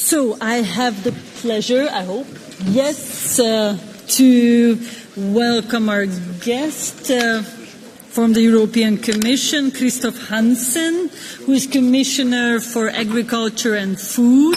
So I have the pleasure, I hope, to welcome our guest from the European Commission, Christophe Hansen, who is Commissioner for Agriculture and Food.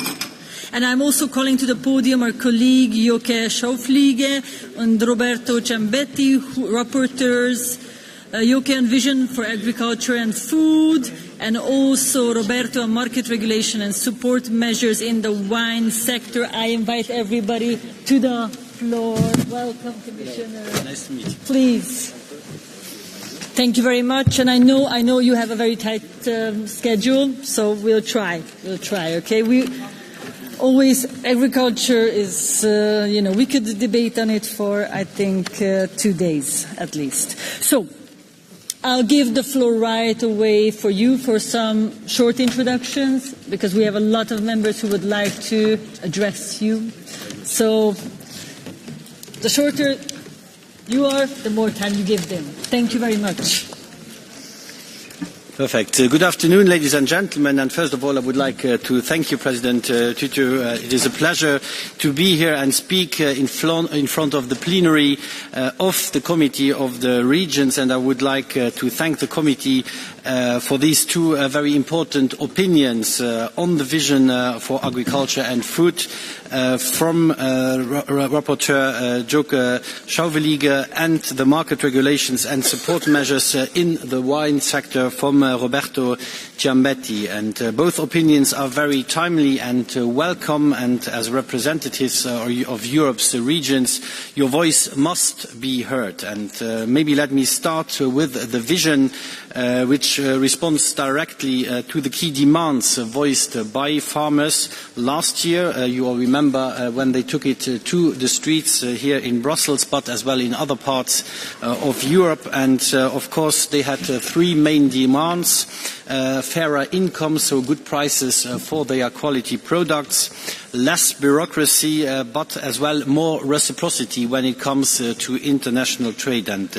And I'm also calling to the podium our colleague Joke Schaufliege and Roberto Ciambetti, rapporteurs, Joke on Vision for Agriculture and Food, and also Roberto on Market Regulation and Support Measures in the Wine Sector. I invite everybody to the floor. Welcome, Commissioner. Nice to meet you. Please. Thank you very much. And I know you have a very tight schedule, so we'll try. Okay. Agriculture is, we could debate on it for, I think, 2 days at least. So, I'll give the floor right away for you for some short introductions, because we have a lot of members who would like to address you. So, the shorter you are, the more time you give them. Thank you very much. Perfect. Good afternoon, ladies and gentlemen. And first of all, I would like to thank you, President Tutu. It is a pleasure to be here and speak in front of the plenary of the Committee of the Regions. And I would like to thank the committee for these two very important opinions on the vision for agriculture and food from Rapporteur Joke Schaufliege, and the market regulations and support measures in the wine sector from Roberto Ciambetti. And both opinions are very timely and welcome, and as representatives of Europe's regions, your voice must be heard. And maybe let me start with the vision which responds directly to the key demands voiced by farmers last year. You all remember when they took it to the streets here in Brussels, but as well in other parts of Europe. And of course, they had three main demands: fairer income, so good prices for their quality products; less bureaucracy, but as well more reciprocity when it comes to international trade. And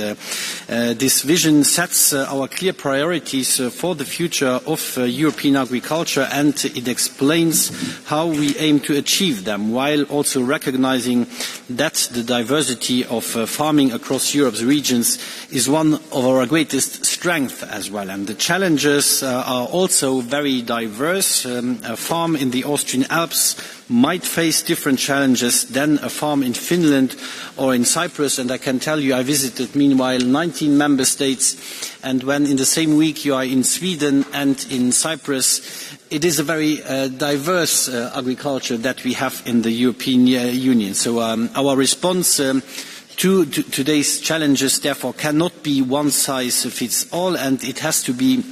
this vision sets our clear priorities for the future of European agriculture, and it explains how we aim to achieve them, while also recognizing that the diversity of farming across Europe's regions is one of our greatest strengths as well. And the challenges are also very diverse. A farm in the Austrian Alps might face different challenges than a farm in Finland or in Cyprus. And I can tell you, I visited meanwhile 19 member states, and when in the same week you are in Sweden and in Cyprus, it is a very diverse agriculture that we have in the European Union. So our response to today's challenges therefore cannot be one size fits all, and it has to be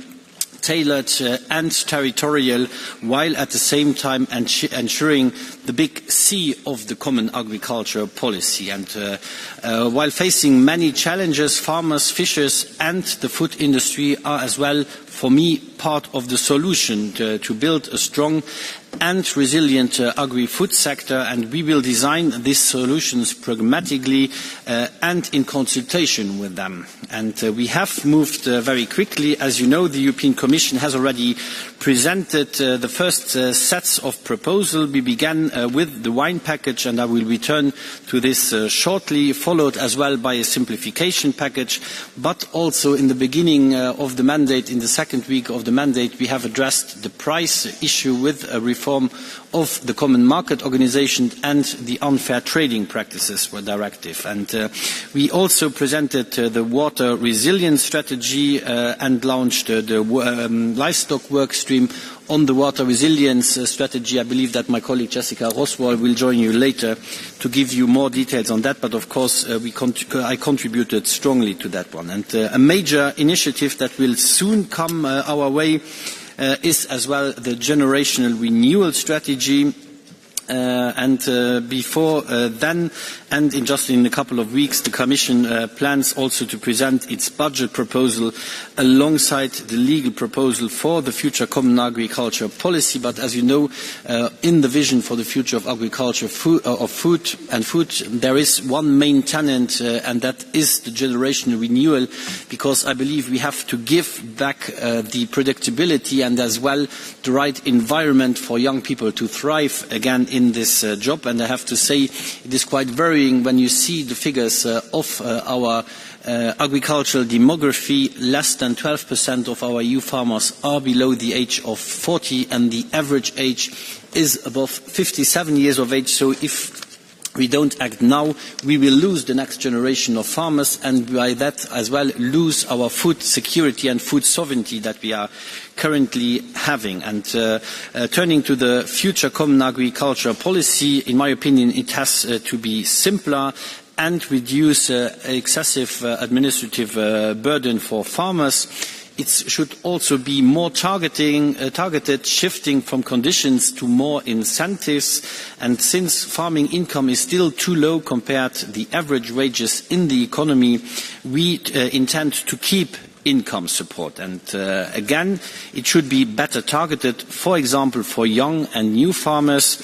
tailored and territorial, while at the same time ensuring the big C of the common agriculture policy. And while facing many challenges, farmers, fishers and the food industry are as well, for me, part of the solution to build a strong and resilient agri-food sector, and we will design these solutions pragmatically and in consultation with them. And we have moved very quickly. As you know, the European Commission has already presented the first sets of proposals. We began with the wine package, and I will return to this shortly, followed as well by a simplification package. But also in the beginning of the mandate, in the second week of the mandate, we have addressed the price issue with a reform of the Common Market Organisation and the Unfair Trading Practices Directive. And we also presented the Water Resilience Strategy and launched the livestock work stream on the water resilience strategy. I believe that my colleague Jessica Roswell will join you later to give you more details on that, but of course I contributed strongly to that one. And a major initiative that will soon come our way is as well the generational renewal strategy. Before then, and just in a couple of weeks, the Commission plans also to present its budget proposal alongside the legal proposal for the future common agriculture policy. But as you know, in the vision for the future of agriculture, food, there is one main tenet, and that is the generational renewal, because I believe we have to give back the predictability and as well the right environment for young people to thrive again in this job. And I have to say it is quite worrying when you see the figures of our agricultural demography. Less than 12% of our EU farmers are below the age of 40, and the average age is above 57 years of age. So if we don't act now, we will lose the next generation of farmers, and by that as well lose our food security and food sovereignty that we are currently having. And turning to the future common agricultural policy, in my opinion, it has to be simpler and reduce excessive administrative burden for farmers. It should also be more targeted, shifting from conditions to more incentives. And since farming income is still too low compared to the average wages in the economy, we intend to keep income support. And again, it should be better targeted, for example, for young and new farmers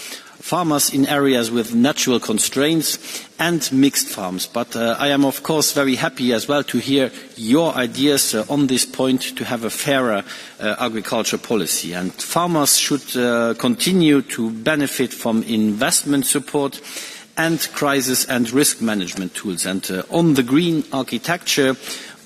in areas with natural constraints, and mixed farms. But I am of course very happy as well to hear your ideas on this point, to have a fairer agriculture policy. And farmers should continue to benefit from investment support and crisis and risk management tools. And on the green architecture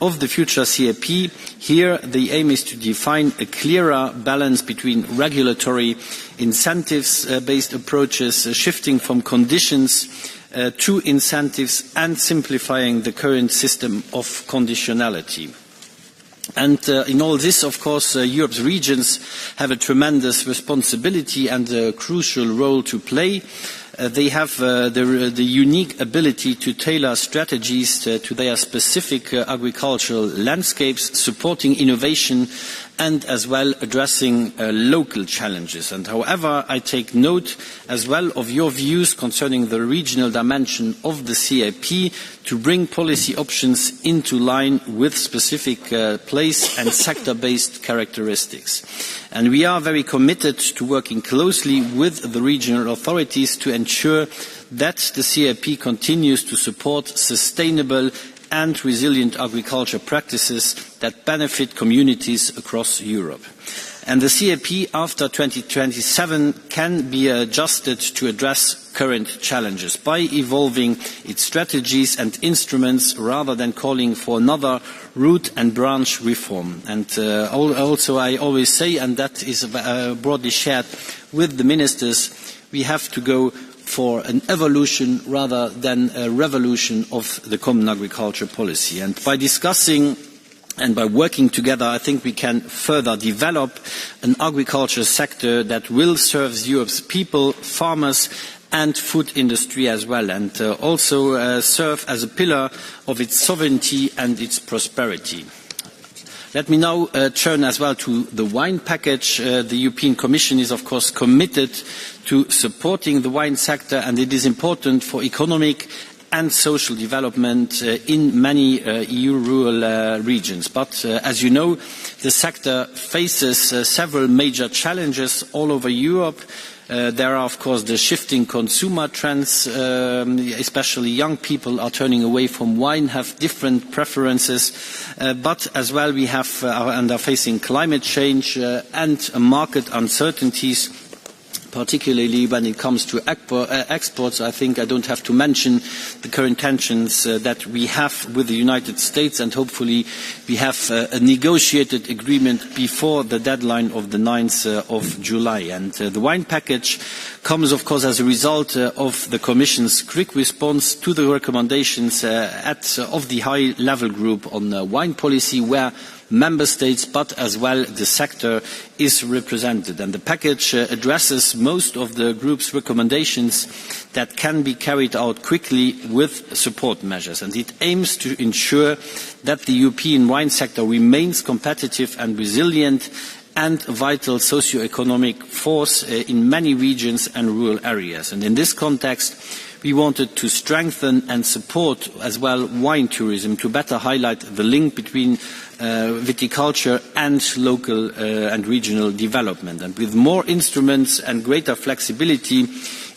of the future CAP, here the aim is to define a clearer balance between regulatory incentives-based approaches, shifting from conditions to incentives, and simplifying the current system of conditionality. And in all this, of course, Europe's regions have a tremendous responsibility and a crucial role to play. They have the unique ability to tailor strategies to their specific agricultural landscapes, supporting innovation and as well addressing local challenges. And however, I take note as well of your views concerning the regional dimension of the CAP to bring policy options into line with specific place and sector-based characteristics. And we are very committed to working closely with the regional authorities to ensure that the CAP continues to support sustainable and resilient agriculture practices that benefit communities across Europe. And the CAP after 2027 can be adjusted to address current challenges by evolving its strategies and instruments rather than calling for another root and branch reform. And also I always say, and that is broadly shared with the ministers, we have to go for an evolution rather than a revolution of the common agriculture policy. And by discussing and by working together, I think we can further develop an agriculture sector that will serve Europe's people, farmers and food industry as well, and also serve as a pillar of its sovereignty and its prosperity. Let me now turn as well to the wine package. The European Commission is of course committed to supporting the wine sector, and it is important for economic and social development in many EU rural regions. But as you know, the sector faces several major challenges all over Europe. There are, of course, the shifting consumer trends, especially young people are turning away from wine, have different preferences, but as well we have and are facing climate change and market uncertainties, particularly when it comes to exports. I think I don't have to mention the current tensions that we have with the United States, and hopefully we have a negotiated agreement before the deadline of the 9th of July. And the wine package comes, of course, as a result of the Commission's quick response to the recommendations of the high-level group on wine policy, where Member States, but as well the sector, is represented. And the package addresses most of the group's recommendations that can be carried out quickly with support measures. And it aims to ensure that the European wine sector remains competitive and resilient, and a vital socio-economic force in many regions and rural areas. And in this context, we wanted to strengthen and support as well wine tourism to better highlight the link between viticulture and local and regional development. And with more instruments and greater flexibility,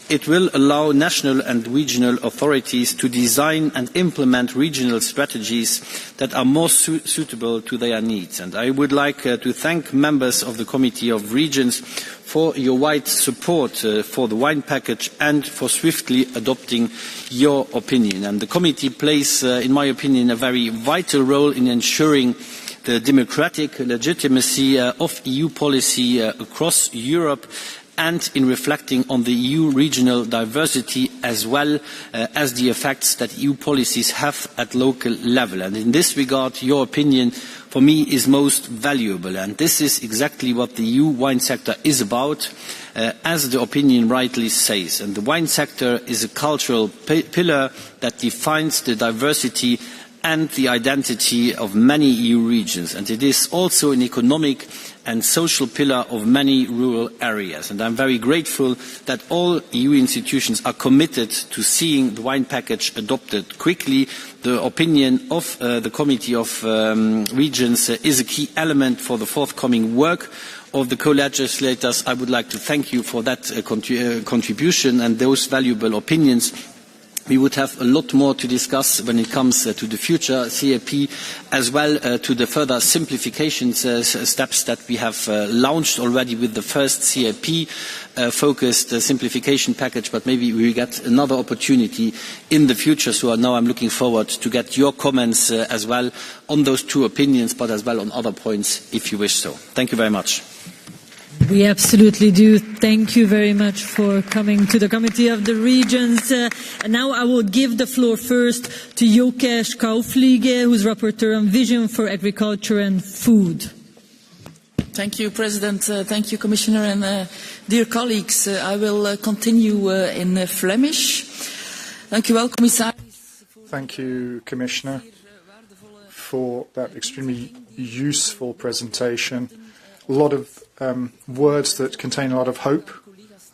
it will allow national and regional authorities to design and implement regional strategies that are more suitable to their needs. And I would like to thank members of the Committee of Regions for your wide support for the wine package and for swiftly adopting your opinion. And the committee plays, in my opinion, a very vital role in ensuring the democratic legitimacy of EU policy across Europe, and in reflecting on the EU regional diversity as well as the effects that EU policies have at local level. And in this regard, your opinion for me is most valuable. And this is exactly what the EU wine sector is about, as the opinion rightly says. And the wine sector is a cultural pillar that defines the diversity and the identity of many EU regions. And it is also an economic and social pillar of many rural areas. And I'm very grateful that all EU institutions are committed to seeing the wine package adopted quickly. The opinion of the Committee of Regions is a key element for the forthcoming work of the co-legislators. I would like to thank you for that contribution and those valuable opinions. We would have a lot more to discuss when it comes to the future CAP, as well to the further simplification steps that we have launched already with the first CAP focused simplification package, but maybe we will get another opportunity in the future. So now I'm looking forward to get your comments as well on those two opinions, but as well on other points if you wish so. Thank you very much. We absolutely do. Thank you very much for coming to the Committee of the Regions. And now I will give the floor first to Jokesh Kaufliege, who is Rapporteur on Vision for Agriculture and Food. Thank you, President. Thank you, Commissioner, and dear colleagues. I will continue in Flemish. Thank you, Commissaris. Thank you, Commissioner, for that extremely useful presentation. A lot of words that contain a lot of hope.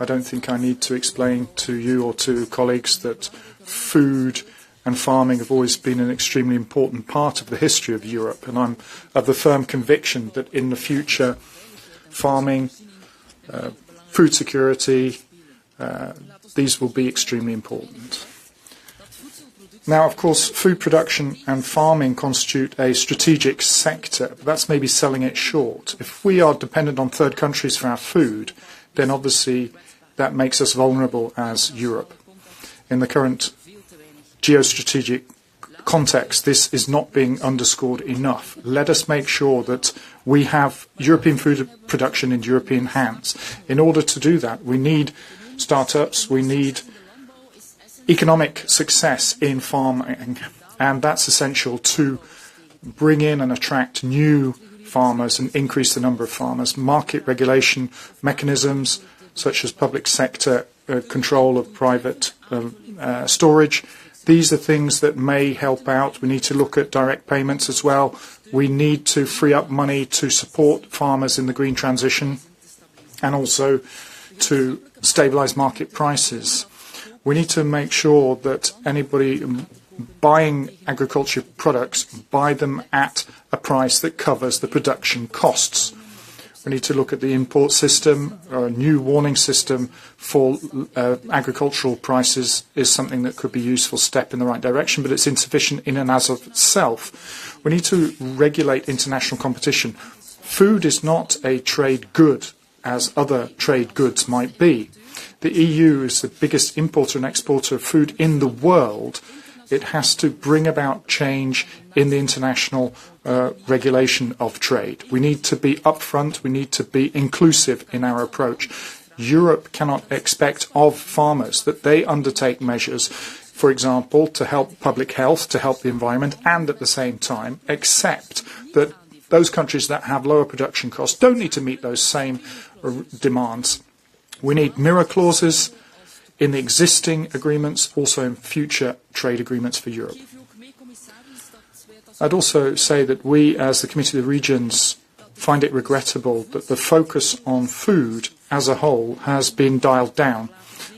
I don't think I need to explain to you or to colleagues that food and farming have always been an extremely important part of the history of Europe, and I'm of the firm conviction that in the future, farming, food security, these will be extremely important. Now, of course, food production and farming constitute a strategic sector, but that's maybe selling it short. If we are dependent on third countries for our food, then obviously that makes us vulnerable as Europe. In the current geostrategic context, this is not being underscored enough. Let us make sure that we have European food production in European hands. In order to do that, we need startups, we need economic success in farming, and that's essential to bring in and attract new farmers and increase the number of farmers. Market regulation mechanisms, such as public sector control of private storage, these are things that may help out. We need to look at direct payments as well. We need to free up money to support farmers in the green transition and also to stabilise market prices. We need to make sure that anybody buying agriculture products buy them at a price that covers the production costs. We need to look at the import system. A new warning system for agricultural prices is something that could be a useful step in the right direction, but it's insufficient in and as of itself. We need to regulate international competition. Food is not a trade good as other trade goods might be. The EU is the biggest importer and exporter of food in the world. It has to bring about change in the international regulation of trade. We need to be upfront. We need to be inclusive in our approach. Europe cannot expect of farmers that they undertake measures, for example, to help public health, to help the environment, and at the same time accept that those countries that have lower production costs don't need to meet those same demands. We need mirror clauses in the existing agreements, also in future trade agreements for Europe. I'd also say that we, as the Committee of the Regions, find it regrettable that the focus on food as a whole has been dialed down.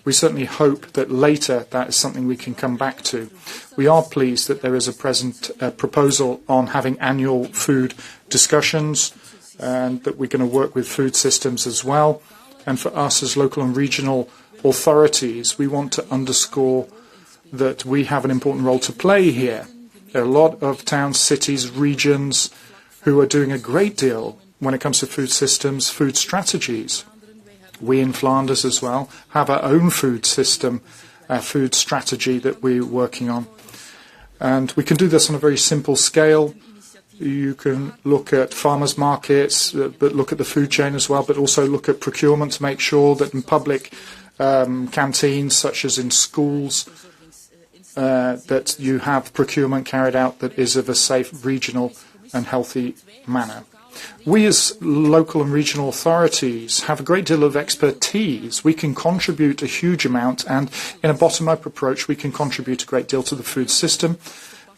We certainly hope that later that is something we can come back to. We are pleased that there is a present proposal on having annual food discussions, and that we're going to work with food systems as well. And for us as local and regional authorities, we want to underscore that we have an important role to play here. There are a lot of towns, cities, regions who are doing a great deal when it comes to food systems, food strategies. We in Flanders as well have our own food system, food strategy that we're working on. And we can do this on a very simple scale. You can look at farmers' markets, but look at the food chain as well, but also look at procurement to make sure that in public canteens, such as in schools, that you have procurement carried out that is of a safe, regional and healthy manner. We as local and regional authorities have a great deal of expertise. We can contribute a huge amount, and in a bottom-up approach we can contribute a great deal to the food system.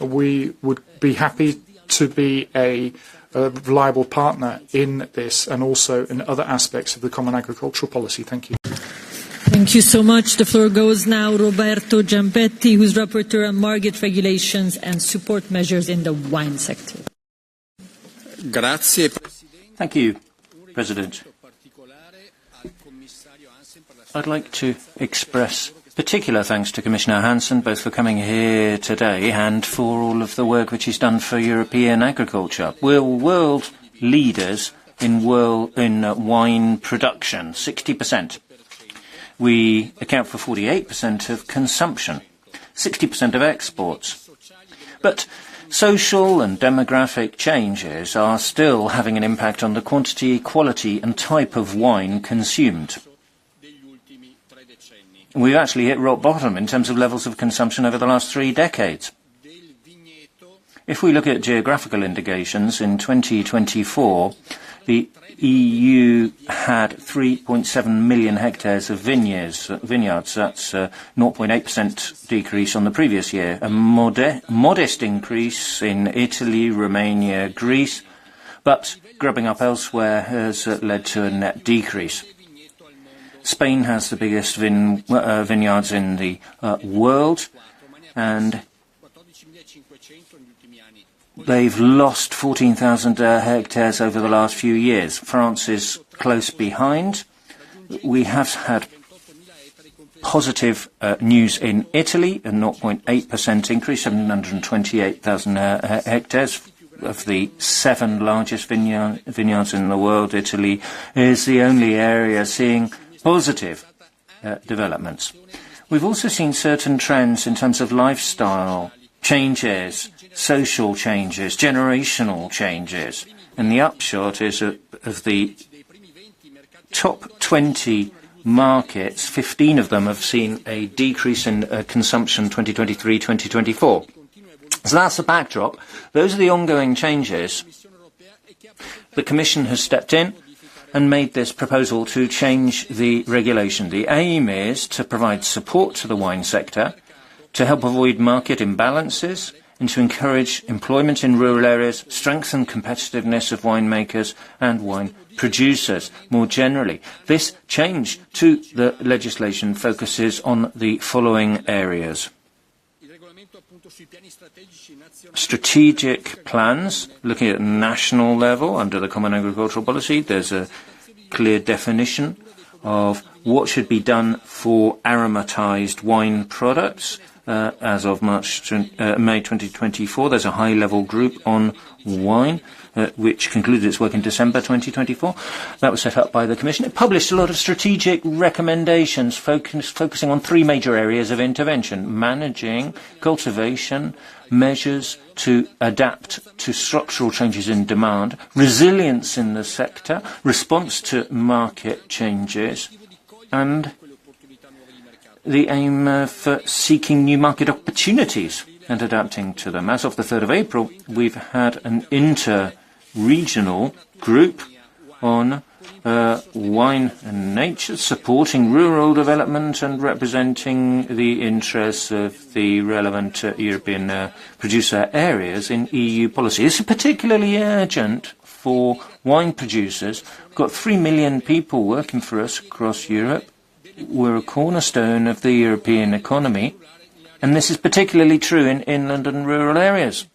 We would be happy to be a reliable partner in this and also in other aspects of the common agricultural policy. Thank you. Thank you so much. The floor goes now Roberto Giampetti, who is rapporteur on market regulations and support measures in the wine sector. Thank you, President. I'd like to express particular thanks to Commissioner Hansen, both for coming here today and for all of the work which he's done for European agriculture. We're world leaders in wine production, 60%. We account for 48% of consumption, 60% of exports. But social and demographic changes are still having an impact on the quantity, quality and type of wine consumed. We've actually hit rock bottom in terms of levels of consumption over the last 3 decades. If we look at geographical indications, in 2024, the EU had 3.7 million hectares of vineyards. That's a 0.8% decrease on the previous year. A modest increase in Italy, Romania, Greece, but grubbing up elsewhere has led to a net decrease. Spain has the biggest vineyards in the world, and they've lost 14,000 hectares over the last few years. France is close behind. We have had positive news in Italy, a 0.8% increase, 728,000 hectares. Of the 7 largest vineyards in the world, Italy is the only area seeing positive developments. We've also seen certain trends in terms of lifestyle changes, social changes, generational changes. And the upshot is of the top 20 markets, 15 of them have seen a decrease in consumption 2023-2024. So that's the backdrop. Those are the ongoing changes. The Commission has stepped in and made this proposal to change the regulation. The aim is to provide support to the wine sector, to help avoid market imbalances, and to encourage employment in rural areas, strengthen competitiveness of winemakers and wine producers more generally. This change to the legislation focuses on the following areas. Strategic plans, looking at national level under the Common Agricultural Policy. There's a clear definition of what should be done for aromatized wine products. As of May 2024, there's a high-level group on wine, which concluded its work in December 2024. That was set up by the Commission. It published a lot of strategic recommendations focusing on 3 major areas of intervention: managing, cultivation, measures to adapt to structural changes in demand, resilience in the sector, response to market changes, and the aim for seeking new market opportunities and adapting to them. As of the 3rd of April, we've had an inter-regional group on wine and nature, supporting rural development and representing the interests of the relevant European producer areas in EU policy. This is particularly urgent for wine producers. We've got 3 million people working for us across Europe. We're a cornerstone of the European economy, and this is particularly true in inland and rural areas.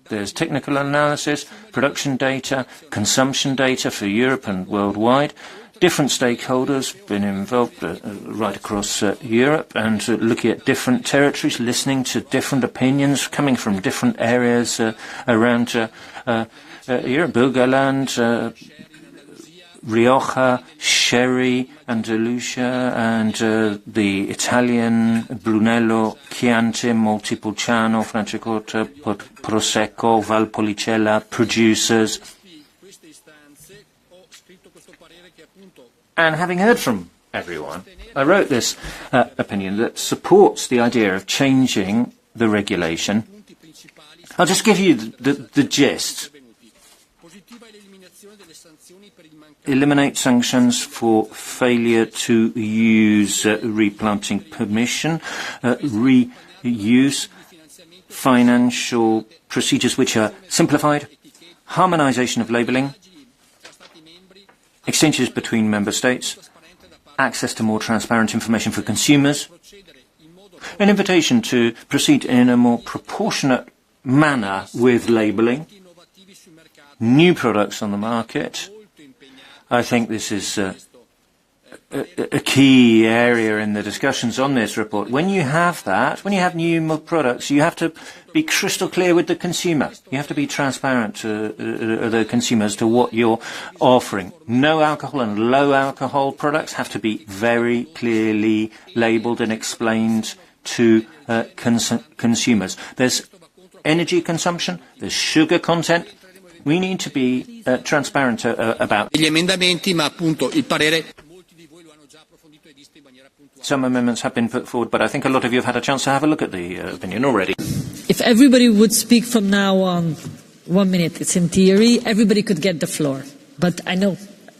There's technical analysis, production data, consumption data for Europe and worldwide. Different stakeholders have been involved right across Europe and looking at different territories, listening to different opinions coming from different areas around Europe, Burgenland, Rioja, Sherry, Andalusia, and the Italian Brunello, Chianti, Montepulciano, Franciacorta, Prosecco, Valpolicella producers. And having heard from everyone, I wrote this opinion that supports the idea of changing the regulation. I'll just give you the gist. Eliminate sanctions for failure to use replanting permission, reuse financial procedures which are simplified, harmonisation of labelling, exchanges between member states, access to more transparent information for consumers, an invitation to proceed in a more proportionate manner with labelling, new products on the market. I think this is a key area in the discussions on this report. When you have that, when you have new products, you have to be crystal clear with the consumer. You have to be transparent to the consumer as to what you're offering. No alcohol and low alcohol products have to be very clearly labelled and explained to consumers. There's energy consumption, there's sugar content. We need to be transparent about gli emendamenti, ma appunto il parere. Some amendments have been put forward, but I think a lot of you have had a chance to have a look at the opinion already. If everybody would speak from now on 1 minute, it's in theory, everybody could get the floor. But I know,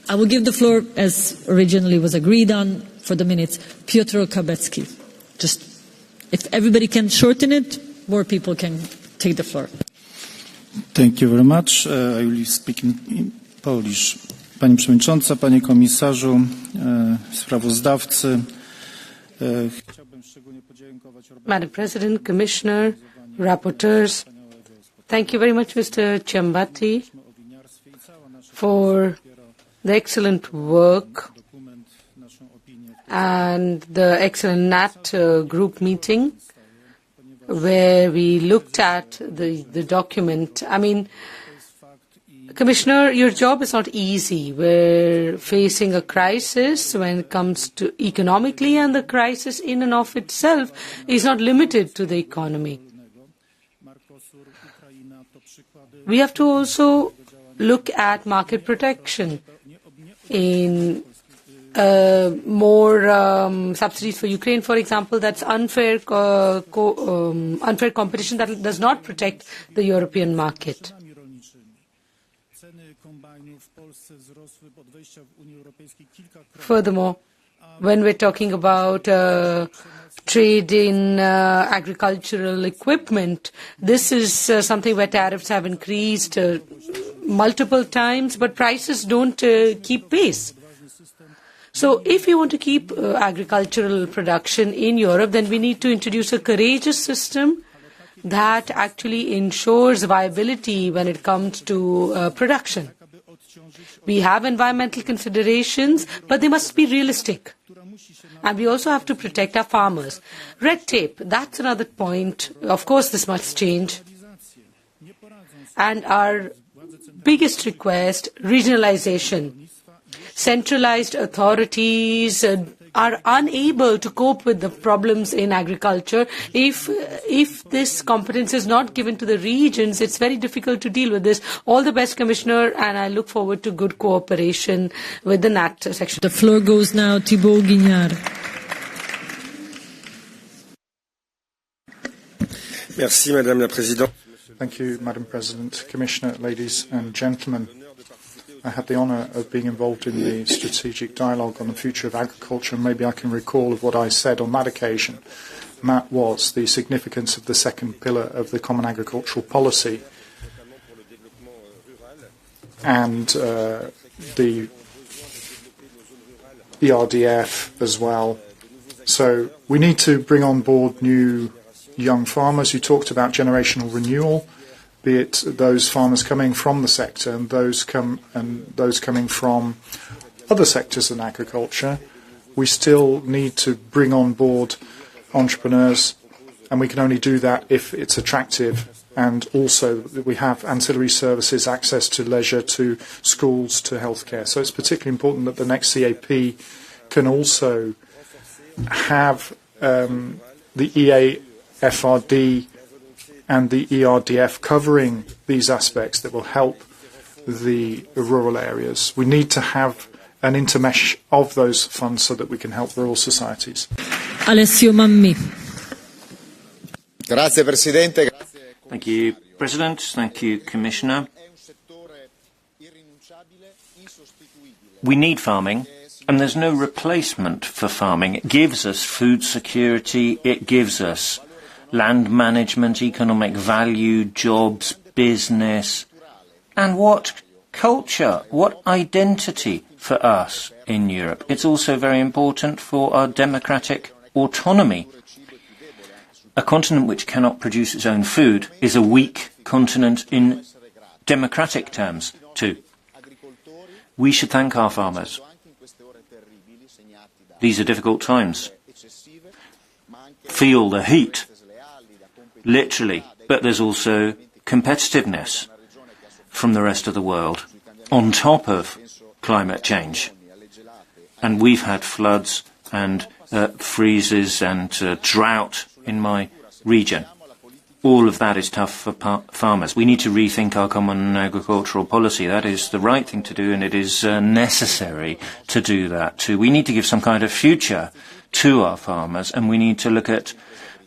I will give the floor, as originally was agreed on, for the minutes, Piotr Kabecki. Just, if everybody can shorten it, more people can take the floor. Thank you very much. I will speak in Polish. Pani Przewodnicząca, Panie Komisarzu, sprawozdawcy. Chciałbym szczególnie podziękować. Madam President, Commissioner, Rapporteurs, thank you very much, Mr. Ciambatti, for the excellent work and the excellent NAT group meeting, where we looked at the document. I mean, Commissioner, your job is not easy. We're facing a crisis when it comes to economically, and the crisis in and of itself is not limited to the economy. We have to also look at market protection in more subsidies for Ukraine, for example. That's unfair competition that does not protect the European market. Furthermore, when we're talking about trade in agricultural equipment, this is something where tariffs have increased multiple times, but prices don't keep pace. So if we want to keep agricultural production in Europe, then we need to introduce a courageous system that actually ensures viability when it comes to production. We have environmental considerations, but they must be realistic. And we also have to protect our farmers. Red tape, that's another point. Of course, this must change. And our biggest request, regionalization. Centralized authorities are unable to cope with the problems in agriculture. If this competence is not given to the regions, it's very difficult to deal with this. All the best, Commissioner, and I look forward to good cooperation with the NAT section. The floor goes now to Thibault Guignard. Merci, Madame la Présidente. Thank you, Madam President, Commissioner, ladies and gentlemen. I had the honour of being involved in the strategic dialogue on the future of agriculture, and maybe I can recall of what I said on that occasion. And that was the significance of the second pillar of the Common Agricultural Policy, and the ERDF as well. So we need to bring on board new young farmers. You talked about generational renewal, be it those farmers coming from the sector and those coming from other sectors than agriculture. We still need to bring on board entrepreneurs, and we can only do that if it's attractive, and also that we have ancillary services, access to leisure, to schools, to healthcare. So it's particularly important that the next CAP can also have the EAFRD and the ERDF covering these aspects that will help the rural areas. We need to have an intermesh of those funds so that we can help rural societies. Alessio Mammi. Grazie Presidente. Thank you, President. Thank you, Commissioner. We need farming, and there's no replacement for farming. It gives us food security, it gives us land management, economic value, jobs, business, and what culture, what identity for us in Europe. It's also very important for our democratic autonomy. A continent which cannot produce its own food is a weak continent in democratic terms, too. We should thank our farmers. These are difficult times. Feel the heat, literally, but there's also competitiveness from the rest of the world on top of climate change. And we've had floods and freezes and drought in my region. All of that is tough for farmers. We need to rethink our common agricultural policy. That is the right thing to do, and it is necessary to do that too. We need to give some kind of future to our farmers, and we need to look at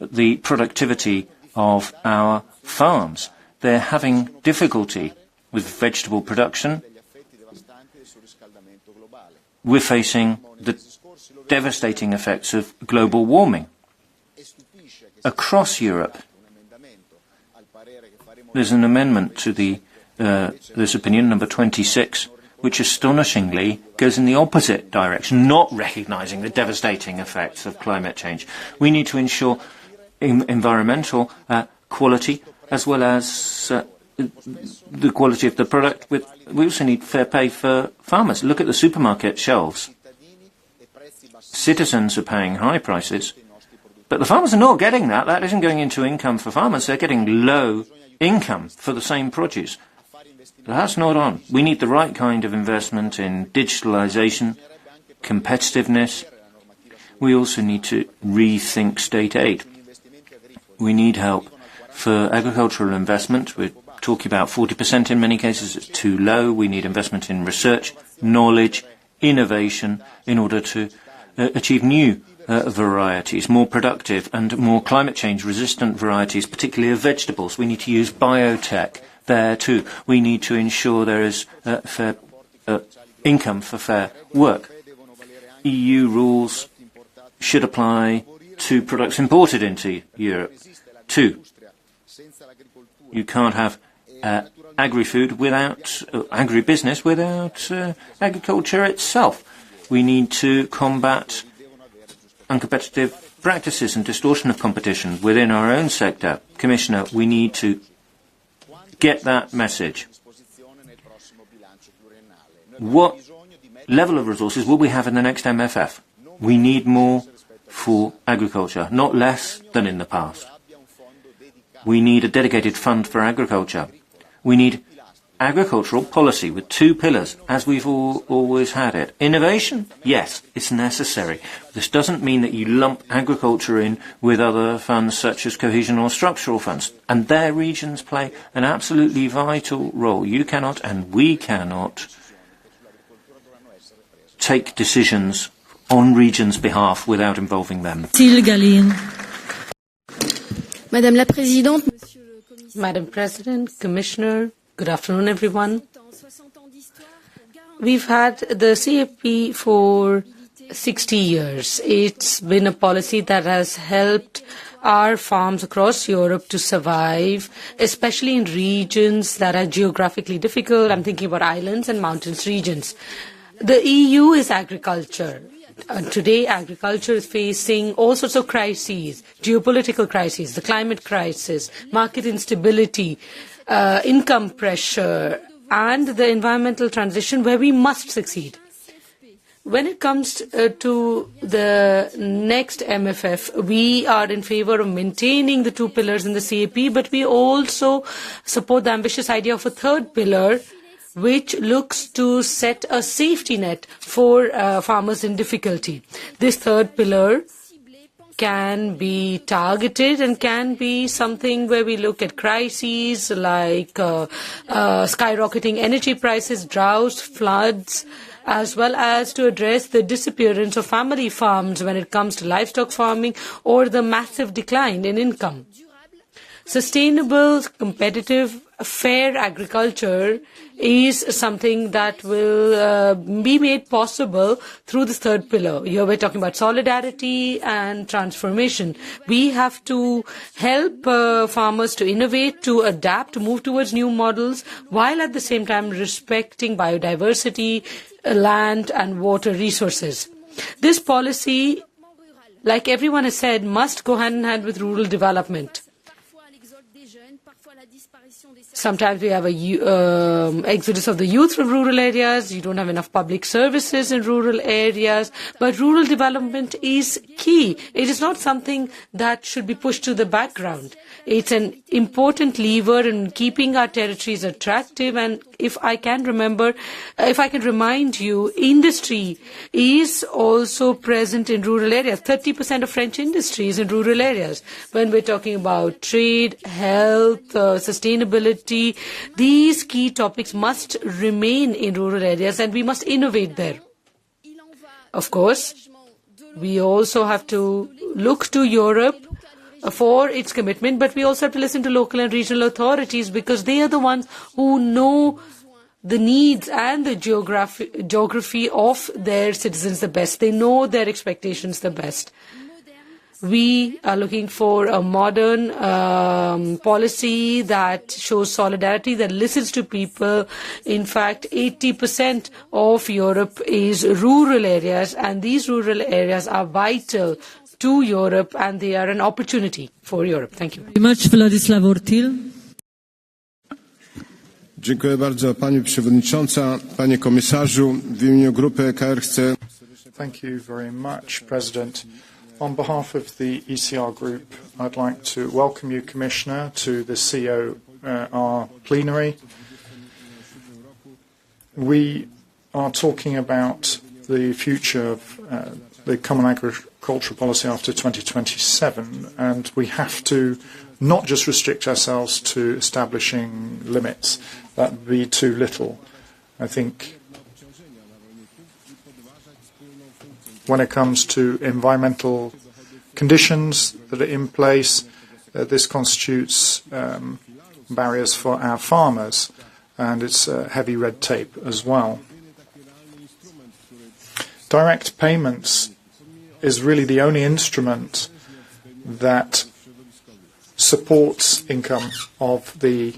the productivity of our farms. They're having difficulty with vegetable production. We're facing the devastating effects of global warming. Across Europe, there's an amendment to this opinion, number 26, which astonishingly goes in the opposite direction, not recognising the devastating effects of climate change. We need to ensure environmental quality as well as the quality of the product. We also need fair pay for farmers. Look at the supermarket shelves. Citizens are paying high prices, but the farmers are not getting that. That isn't going into income for farmers. They're getting low income for the same produce. That's not on. We need the right kind of investment in digitalisation, competitiveness. We also need to rethink state aid. We need help for agricultural investment. We're talking about 40% in many cases. It's too low. We need investment in research, knowledge, innovation in order to achieve new varieties, more productive and more climate change resistant varieties, particularly of vegetables. We need to use biotech there too. We need to ensure there is fair income for fair work. EU rules should apply to products imported into Europe too. You can't have agri-food without agri-business without agriculture itself. We need to combat uncompetitive practices and distortion of competition within our own sector. Commissioner, we need to get that message. What level of resources will we have in the next MFF? We need more for agriculture, not less than in the past. We need a dedicated fund for agriculture. We need agricultural policy with two pillars, as we've always had it. Innovation? Yes, it's necessary. This doesn't mean that you lump agriculture in with other funds such as cohesion or structural funds. And their regions play an absolutely vital role. You cannot and we cannot take decisions on regions' behalf without involving them. Madame la Présidente, Madam President, Commissioner, good afternoon, everyone. We've had the CAP for 60 years. It's been a policy that has helped our farms across Europe to survive, especially in regions that are geographically difficult. I'm thinking about islands and mountainous regions. The EU is agriculture. Today, agriculture is facing all sorts of crises, geopolitical crises, the climate crisis, market instability, income pressure, and the environmental transition where we must succeed. When it comes to the next MFF, we are in favor of maintaining the two pillars in the CAP, but we also support the ambitious idea of a third pillar, which looks to set a safety net for farmers in difficulty. This third pillar can be targeted and can be something where we look at crises like skyrocketing energy prices, droughts, floods, as well as to address the disappearance of family farms when it comes to livestock farming or the massive decline in income. Sustainable, competitive, fair agriculture is something that will be made possible through this third pillar. Here we're talking about solidarity and transformation. We have to help farmers to innovate, to adapt, to move towards new models, while at the same time respecting biodiversity, land and water resources. This policy, like everyone has said, must go hand in hand with rural development. Sometimes we have a exodus of the youth from rural areas. You don't have enough public services in rural areas. But rural development is key. It is not something that should be pushed to the background. It's an important lever in keeping our territories attractive. And if I can remind you, industry is also present in rural areas. 30% of French industry is in rural areas. When we're talking about trade, health, sustainability, these key topics must remain in rural areas and we must innovate there. Of course, we also have to look to Europe for its commitment, but we also have to listen to local and regional authorities because they are the ones who know the needs and the geography of their citizens the best. They know their expectations the best. We are looking for a modern policy that shows solidarity, that listens to people. In fact, 80% of Europe is rural areas, and these rural areas are vital to Europe, and they are an opportunity for Europe. Thank you very much, Vladislav Ortil. Dziękuję bardzo, Pani Przewodnicząca, Panie Komisarzu. W imieniu grupy EKR chcę... Thank you very much, President. On behalf of the ECR Group, I'd like to welcome you, Commissioner, to the COR plenary. We are talking about the future of the Common Agricultural Policy after 2027, and we have to not just restrict ourselves to establishing limits. That would be too little. I think when it comes to environmental conditions that are in place, this constitutes barriers for our farmers, and it's heavy red tape as well. Direct payments is really the only instrument that supports income of the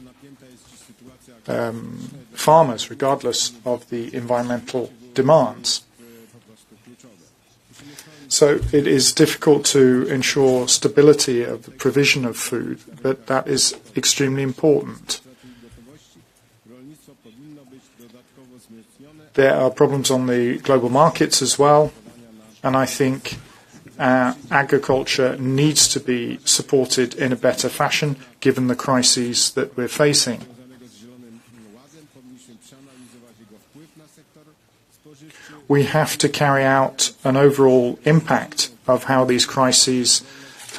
farmers, regardless of the environmental demands. So it is difficult to ensure stability of the provision of food, but that is extremely important. There are problems on the global markets as well, and I think agriculture needs to be supported in a better fashion, given the crises that we're facing. We have to carry out an overall impact of how these crises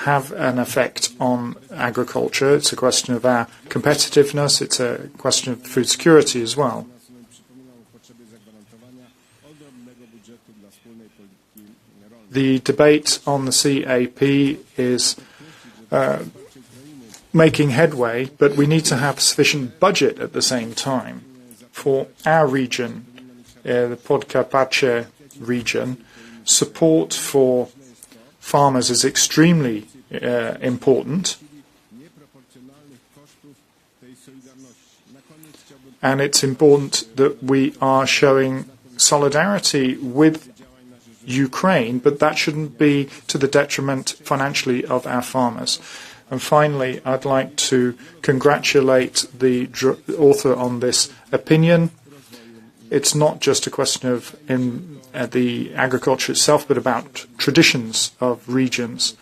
have an effect on agriculture. It's a question of our competitiveness. It's a question of food security as well. The debate on the CAP is making headway, but we need to have sufficient budget at the same time. For our region, the Podkarpacie region, support for farmers is extremely important. And it's important that we are showing solidarity with Ukraine, but that shouldn't be to the detriment financially of our farmers. And finally, I'd like to congratulate the author on this opinion. It's not just a question of the agriculture itself, but about traditions of regions.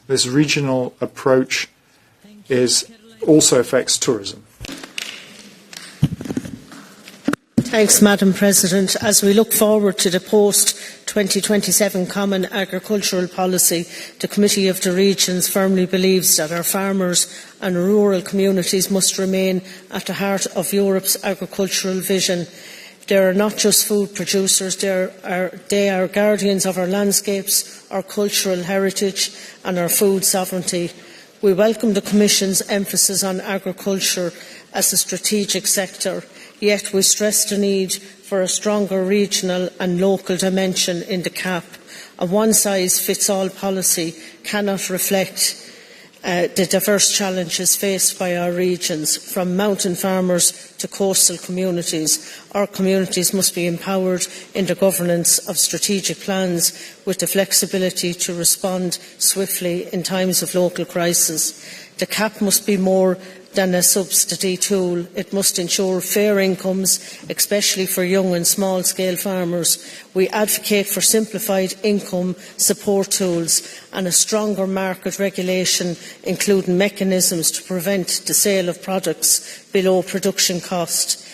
This regional approach also affects tourism. Thanks, Madam President. As we look forward to the post-2027 Common Agricultural Policy, the Committee of the Regions firmly believes that our farmers and rural communities must remain at the heart of Europe's agricultural vision. They are not just food producers, they are guardians of our landscapes, our cultural heritage and our food sovereignty. We welcome the Commission's emphasis on agriculture as a strategic sector. Yet we stress the need for a stronger regional and local dimension in the CAP. A one-size-fits-all policy cannot reflect the diverse challenges faced by our regions, from mountain farmers to coastal communities. Our communities must be empowered in the governance of strategic plans with the flexibility to respond swiftly in times of local crisis. The CAP must be more than a subsidy tool. It must ensure fair incomes, especially for young and small-scale farmers. We advocate for simplified income support tools and a stronger market regulation, including mechanisms to prevent the sale of products below production cost.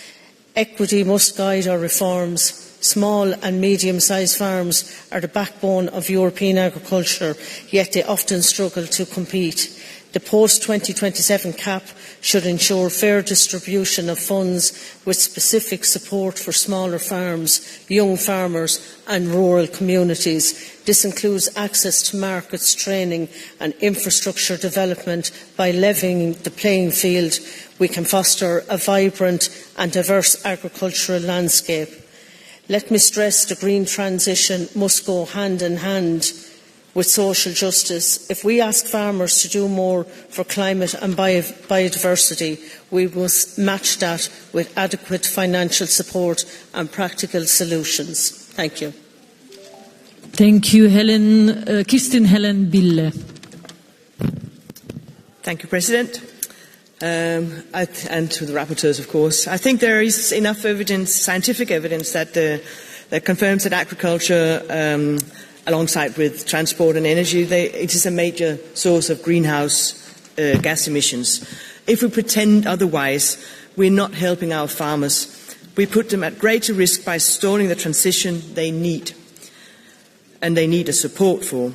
Equity must guide our reforms. Small and medium-sized farms are the backbone of European agriculture, yet they often struggle to compete. The post-2027 CAP should ensure fair distribution of funds with specific support for smaller farms, young farmers and rural communities. This includes access to markets, training and infrastructure development. By levelling the playing field, we can foster a vibrant and diverse agricultural landscape. Let me stress the green transition must go hand in hand with social justice. If we ask farmers to do more for climate and biodiversity, we must match that with adequate financial support and practical solutions. Thank you. Thank you, Kirsten Helen Bille. Thank you, President. And to the rapporteurs, of course. I think there is enough evidence, scientific evidence, that confirms that agriculture, alongside with transport and energy, it is a major source of greenhouse gas emissions. If we pretend otherwise, we're not helping our farmers. We put them at greater risk by stalling the transition they need, and they need a support for.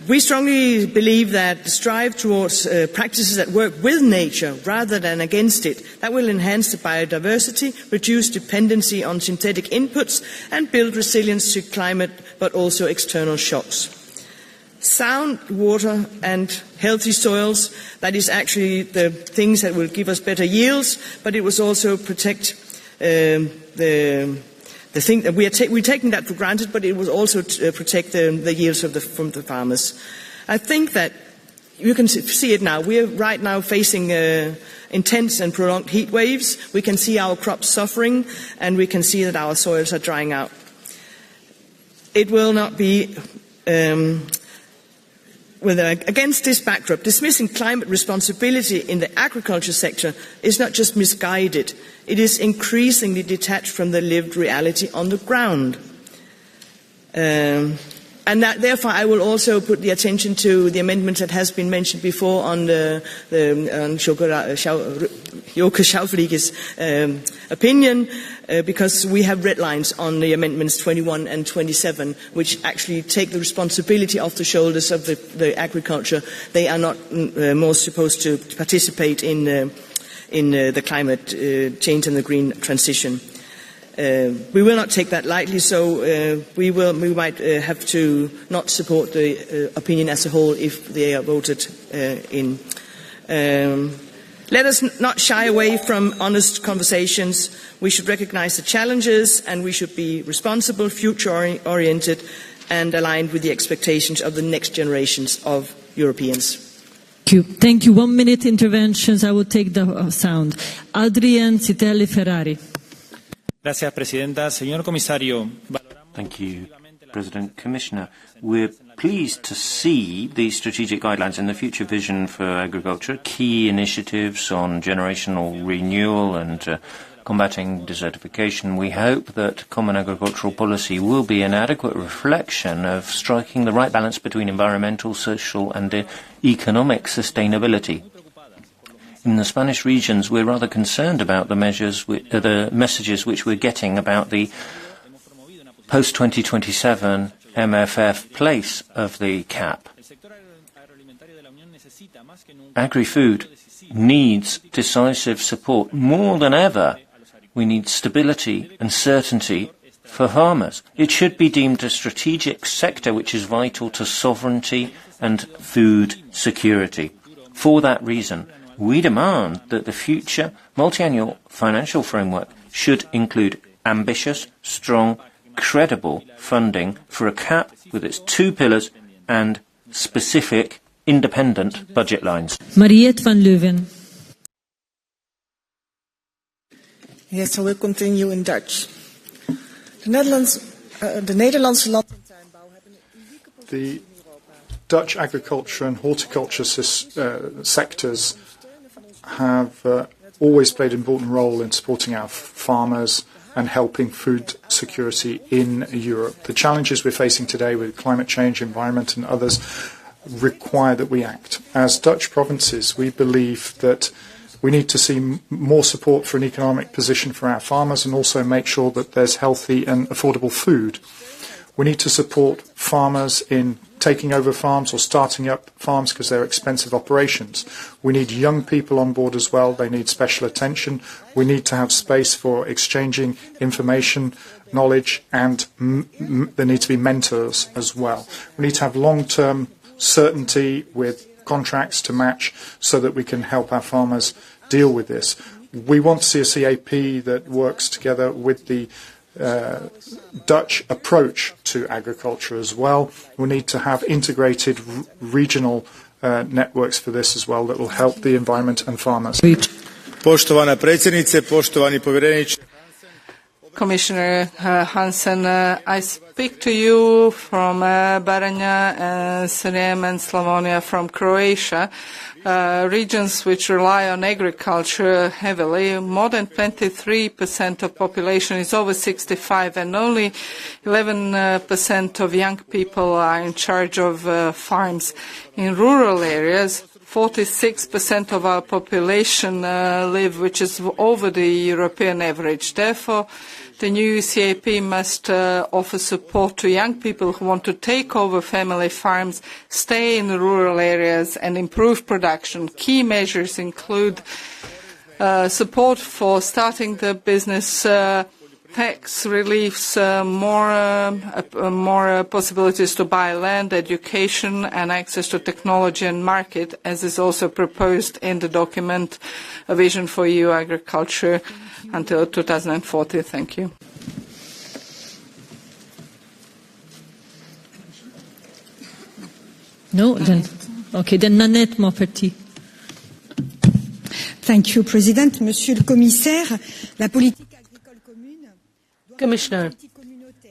We strongly believe that the strive towards practices that work with nature rather than against it, that will enhance the biodiversity, reduce dependency on synthetic inputs and build resilience to climate but also external shocks. Sound water and healthy soils, that is actually the things that will give us better yields, but it will also protect the thing that we're taking that for granted, but it will also protect the yields from the farmers. I think that you can see it now. We're right now facing intense and prolonged heat waves. We can see our crops suffering, and we can see that our soils are drying out. It will not be against this backdrop, dismissing climate responsibility in the agriculture sector is not just misguided, it is increasingly detached from the lived reality on the ground. And that, therefore, I will also put the attention to the amendment that has been mentioned before on Joke Schaufelige's opinion, because we have red lines on the amendments 21 and 27, which actually take the responsibility off the shoulders of the agriculture. They are not more supposed to participate in the climate change and the green transition. We will not take that lightly, so we might have to not support the opinion as a whole if they are voted in. Let us not shy away from honest conversations. We should recognise the challenges, and we should be responsible, future-oriented, and aligned with the expectations of the next generations of Europeans. Thank you. 1 minute interventions. I will take the sound. Adrian Citelli Ferrari. Gracias, Presidenta. Señor Comisario. Thank you, President. Commissioner, we're pleased to see the strategic guidelines in the future vision for agriculture, key initiatives on generational renewal and combating desertification. We hope that common agricultural policy will be an adequate reflection of striking the right balance between environmental, social and economic sustainability. In the Spanish regions, we're rather concerned about the messages which we're getting about the post-2027 MFF place of the CAP. Agri-food needs decisive support more than ever. We need stability and certainty for farmers. It should be deemed a strategic sector which is vital to sovereignty and food security. For that reason, we demand that the future multi-annual financial framework should include ambitious, strong, credible funding for a CAP with its 2 pillars and specific independent budget lines. Mariette van Leuven. Yes, I will continue in Dutch. The Nederlandse landbouw hebben een unieke positie in Europa. Dutch agriculture and horticulture sectors have always played an important role in supporting our farmers and helping food security in Europe. The challenges we're facing today with climate change, environment and others require that we act. As Dutch provinces, we believe that we need to see more support for an economic position for our farmers and also make sure that there's healthy and affordable food. We need to support farmers in taking over farms or starting up farms because they're expensive operations. We need young people on board as well. They need special attention. We need to have space for exchanging information, knowledge, and there need to be mentors as well. We need to have long-term certainty with contracts to match so that we can help our farmers deal with this. We want to see a CAP that works together with the Dutch approach to agriculture as well. We need to have integrated regional networks for this as well that will help the environment and farmers. Poštovana predsjednice, poštovani povjereniče. Commissioner Hansen, I speak to you from Baranja, Srem and Slavonia from Croatia, regions which rely on agriculture heavily. More than 23% of population is over 65 and only 11% of young people are in charge of farms. In rural areas, 46% of our population live, which is over the European average. Therefore, the new CAP must offer support to young people who want to take over family farms, stay in the rural areas and improve production. Key measures include support for starting the business, tax reliefs, more possibilities to buy land, education and access to technology and market, as is also proposed in the document, A Vision for EU Agriculture until 2040. Thank you. No, then. Okay, then Nanette Mauperty. Thank you, President. Monsieur le Commissaire, la politique agricole commune. Commissioner,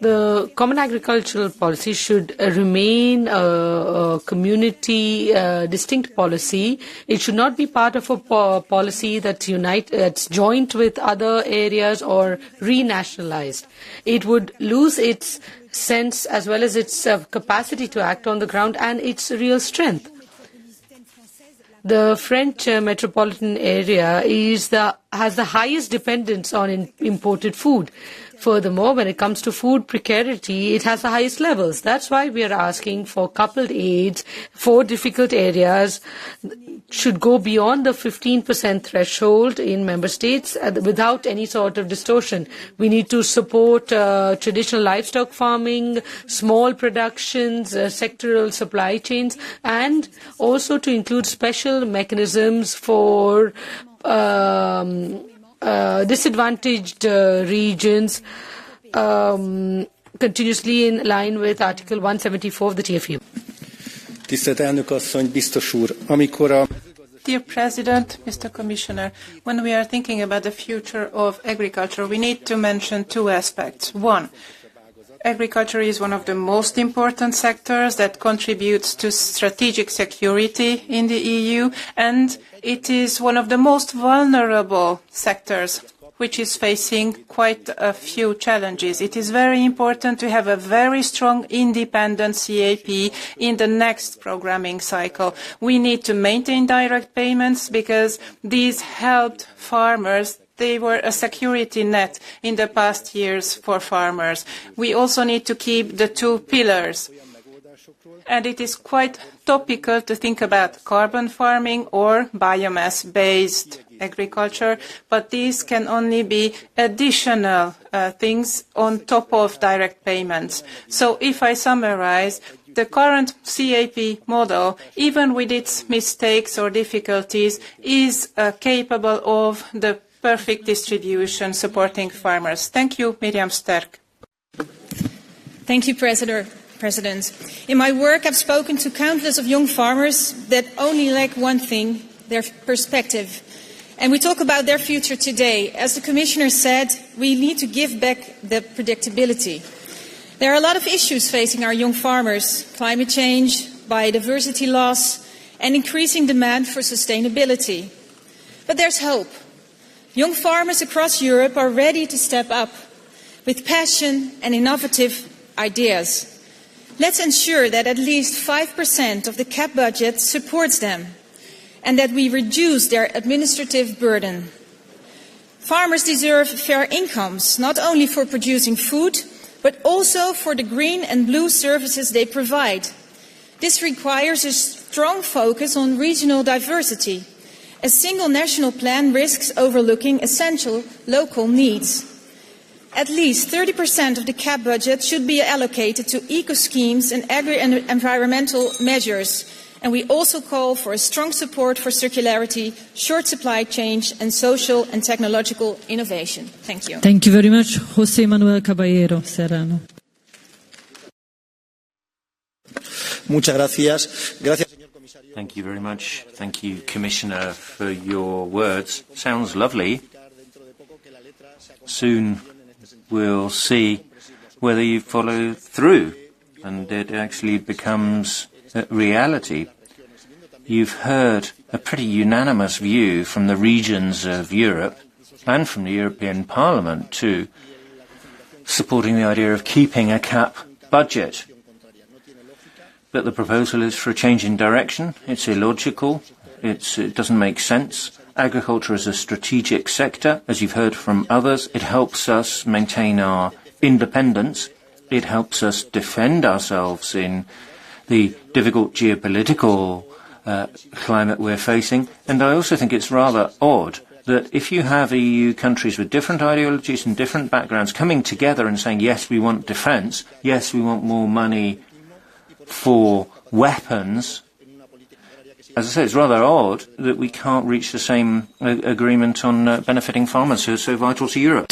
the common agricultural policy should remain a community distinct policy. It should not be part of a policy that's joined with other areas or renationalized. It would lose its sense as well as its capacity to act on the ground and its real strength. The French metropolitan area has the highest dependence on imported food. Furthermore, when it comes to food precarity, it has the highest levels. That's why we are asking for coupled aids for difficult areas should go beyond the 15% threshold in member states without any sort of distortion. We need to support traditional livestock farming, small productions, sectoral supply chains, and also to include special mechanisms for disadvantaged regions continuously in line with Article 174 of the TFU. Tisztelt elnök asszony, biztos úr, amikor a Dear President, Mr. Commissioner, when we are thinking about the future of agriculture, we need to mention two aspects. One, agriculture is one of the most important sectors that contributes to strategic security in the EU, and it is one of the most vulnerable sectors, which is facing quite a few challenges. It is very important to have a very strong independent CAP in the next programming cycle. We need to maintain direct payments because these helped farmers. They were a security net in the past years for farmers. We also need to keep the two pillars. And it is quite topical to think about carbon farming or biomass-based agriculture, but these can only be additional things on top of direct payments. So if I summarize, the current CAP model, even with its mistakes or difficulties, is capable of the perfect distribution supporting farmers. Thank you, Miriam Sterk. Thank you, President. In my work, I've spoken to countless of young farmers that only lack one thing, their perspective. And we talk about their future today. As the Commissioner said, we need to give back the predictability. There are a lot of issues facing our young farmers: climate change, biodiversity loss, and increasing demand for sustainability. But there's hope. Young farmers across Europe are ready to step up with passion and innovative ideas. Let's ensure that at least 5% of the CAP budget supports them, and that we reduce their administrative burden. Farmers deserve fair incomes, not only for producing food, but also for the green and blue services they provide. This requires a strong focus on regional diversity. A single national plan risks overlooking essential local needs. At least 30% of the CAP budget should be allocated to eco-schemes and agri-environmental measures. And we also call for a strong support for circularity, short supply chain, and social and technological innovation. Thank you. Thank you very much. José Manuel Caballero Serrano. Muchas gracias. Thank you very much. Thank you, Commissioner, for your words. Sounds lovely. Soon we'll see whether you follow through and it actually becomes reality. You've heard a pretty unanimous view from the regions of Europe and from the European Parliament too, supporting the idea of keeping a CAP budget. But the proposal is for a change in direction. It's illogical. It doesn't make sense. Agriculture is a strategic sector, as you've heard from others. It helps us maintain our independence. It helps us defend ourselves in the difficult geopolitical climate we're facing. And I also think it's rather odd that if you have EU countries with different ideologies and different backgrounds coming together and saying, yes, we want defence, yes, we want more money for weapons, as I say, it's rather odd that we can't reach the same agreement on benefiting farmers who are so vital to Europe.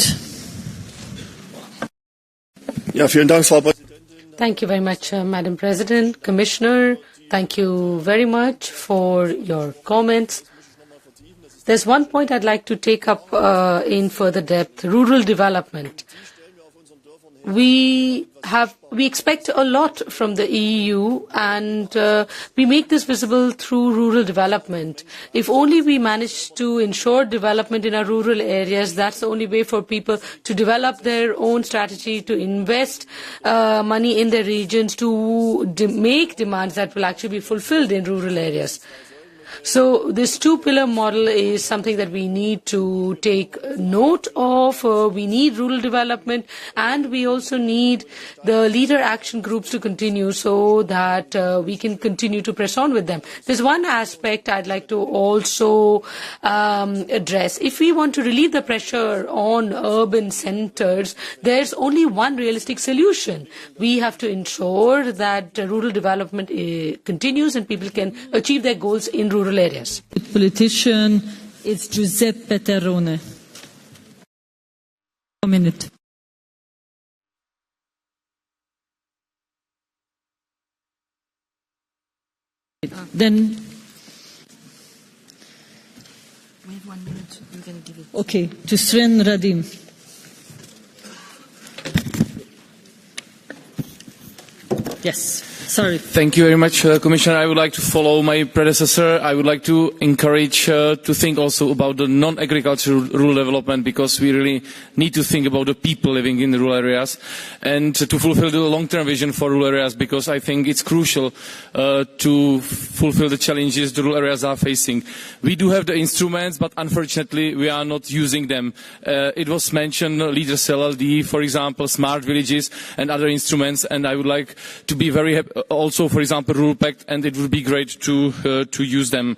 Thank you very much, Madam President. Commissioner, thank you very much for your comments. There's one point I'd like to take up in further depth: rural development. We expect a lot from the EU, and we make this visible through rural development. If only we manage to ensure development in our rural areas, that's the only way for people to develop their own strategy, to invest money in their regions, to make demands that will actually be fulfilled in rural areas. So this two-pillar model is something that we need to take note of. We need rural development, and we also need the leader action groups to continue so that we can continue to press on with them. There's one aspect I'd like to also address. If we want to relieve the pressure on urban centers, there's only one realistic solution. We have to ensure that rural development continues and people can achieve their goals in rural areas. Politician is Giuseppe Terrone. A minute. Then, we have 1 minute. You can give it. Okay, to Sren Radim. Yes. Sorry. Thank you very much, Commissioner. I would like to follow my predecessor. I would like to encourage to think also about the non-agricultural rural development, because we really need to think about the people living in the rural areas and to fulfill the long-term vision for rural areas, because I think it's crucial to fulfill the challenges the rural areas are facing. We do have the instruments, but unfortunately we are not using them. It was mentioned, Leaders LLD, for example, smart villages and other instruments, and I would like to be very happy also, for example, Rural Pact, and it would be great to use them.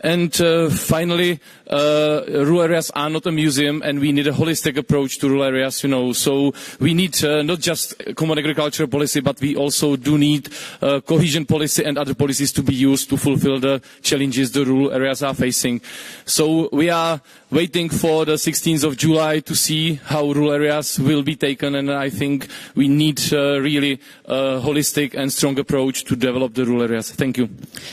And finally, rural areas are not a museum, and we need a holistic approach to rural areas, you know. So we need not just common agricultural policy, but we also do need cohesion policy and other policies to be used to fulfill the challenges the rural areas are facing. So we are waiting for the 16th of July to see how rural areas will be taken, and I think we need really a holistic and strong approach to develop the rural areas. Thank you.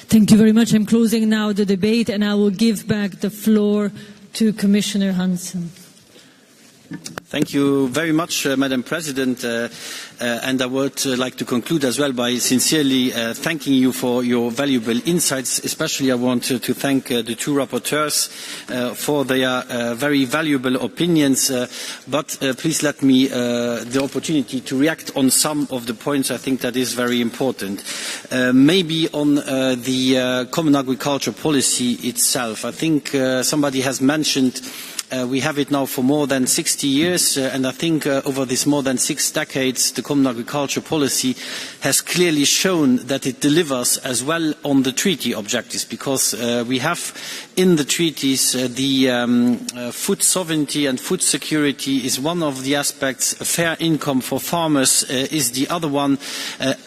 Thank you very much. I'm closing now the debate, and I will give back the floor to Commissioner Hansen. Thank you very much, Madam President, and I would like to conclude as well by sincerely thanking you for your valuable insights. Especially I want to thank the two rapporteurs for their very valuable opinions, but please let me the opportunity to react on some of the points I think that is very important. Maybe on the common agriculture policy itself. I think somebody has mentioned we have it now for more than 60 years, and I think over this more than 6 decades, the common agriculture policy has clearly shown that it delivers as well on the treaty objectives, because we have in the treaties the food sovereignty and food security is one of the aspects, a fair income for farmers is the other one,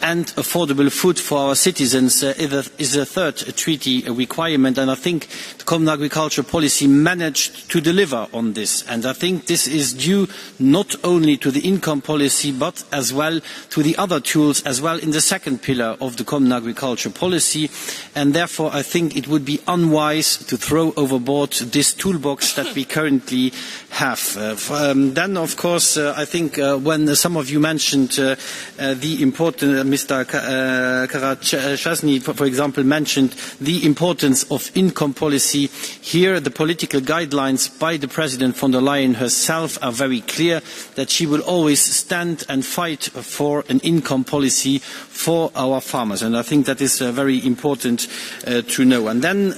and affordable food for our citizens is a third treaty requirement, and I think the common agriculture policy managed to deliver on this, and I think this is due not only to the income policy but as well to the other tools as well in the second pillar of the common agriculture policy, and therefore I think it would be unwise to throw overboard this toolbox that we currently have. Then of course I think when some of you mentioned the important, Mr. Karachasny for example mentioned the importance of income policy, here the political guidelines by the President von der Leyen herself are very clear that she will always stand and fight for an income policy for our farmers, and I think that is very important to know. And then